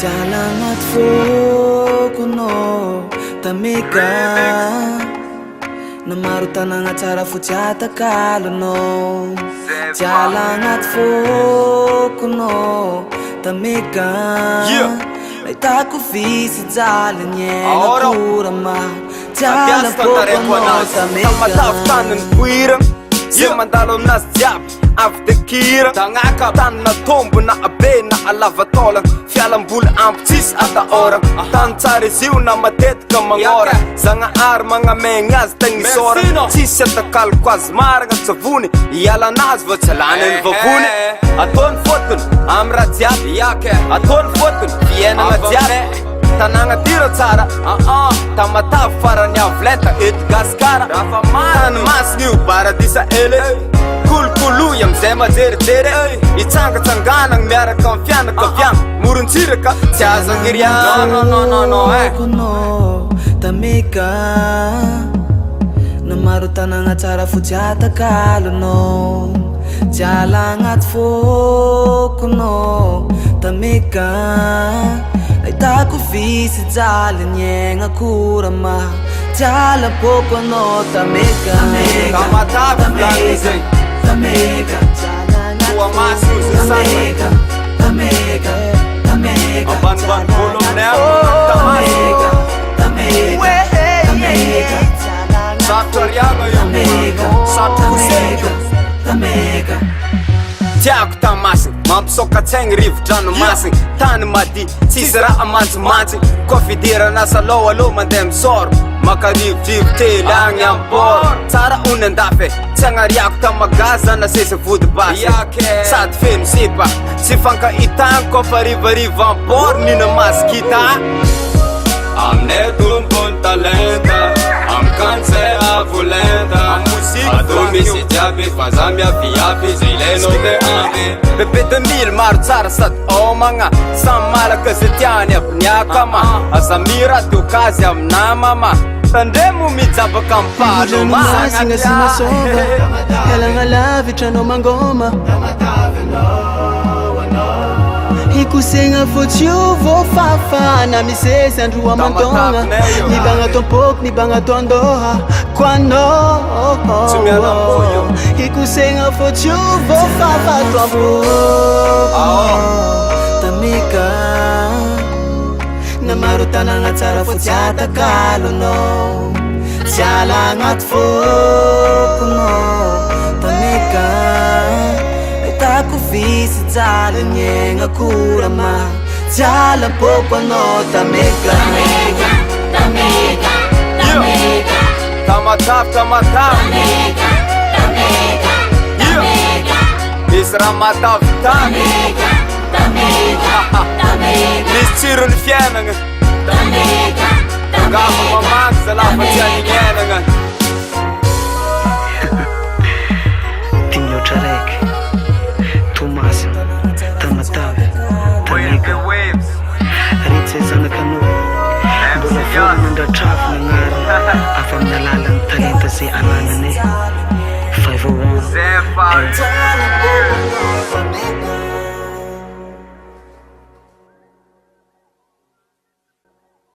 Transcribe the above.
Jalanat fokono tameka Namarutan ang acara fuchata kalono Jalanat fokono tameka Naitaku visi jalan yang kurama Jalan fokono tameka Tamataftanan kuirang Simandalo nas diab After kira Tangaka Tan na tombo na abe na alavatolang Fialambola amptis ata orang Tan tsari ziu na matetika mangora Zanga ar mga mengas tangisora Tsisy atakal kwaz maragna tsavony Iala nazy va tsalana vavony Ataony fotony amra jiaby Ataony fotony fiainana jiaby Tanagna tira tsara Tamatavy farany avolenta eto gasikara Tany masina io baradisa ele Kolokoloy amizay majerijery Itsangatsanganagna miaraka amin'ny fianakaviagna Morontsiraka tsy azangiriana tameka Namarutan ang acara fuchata kalono Jala agnaty fokono tameka Naitako visy jaly niaigna kurama Jala pokono tameka Tamatavy Tameka Tua masino Tameka Tameka Tameka Ambanimbany boloneo Tameka Tameka Tameka Sarotra riagna io Sarotra koseny Tameka Tiako tamasiny mampisokatsaigny rivo-dranomasiny Tany mady tsisy raha mantsimantsy Koa fidirana salô aloha mandeha misôro Maka rivodrivo tely agny amin'ny bôro Tsara ony andafy tsy agnariako tamagaza na sesy vody basy Sady feno sipa tsy fankahitagny koa fa rivarivo amin'ny bôro Nina masikita Aminay tompony talenta Amikany zay avolenta Ado misy jiaby fa za miaviavy zay ilainao de amby Bebe 2000 maro tsara sady homagna Samy malaka zay tiany aby niakama Aza miraty okazy amina mama Tandremo mijabaka ampalo Masina sy masova Helagna lavitra anao mangoma Ikosegna fotsy io voafafa Na misesy andro amantogna Nibagna tompoko, nibagna tondoha Koanao Ikosegna fotsy io voafafa toampoko Tameka Namarutan ang acara fuchata kalono Jala agnaty fokono tameka Naitako visy jaly niaigna kurama Jala pokono tameka Tamatavy Misy raha matavy tany Misy tsirony fiainagna Ngamba mamaky zalafa tsy anignainagna Tinyotra raiky Tomasy Tamatavy Tameka Ritsy zanakanao Mbola vola nandratrafo nagnarana Afa amin'ny alalan'ny talenta zay anananay 501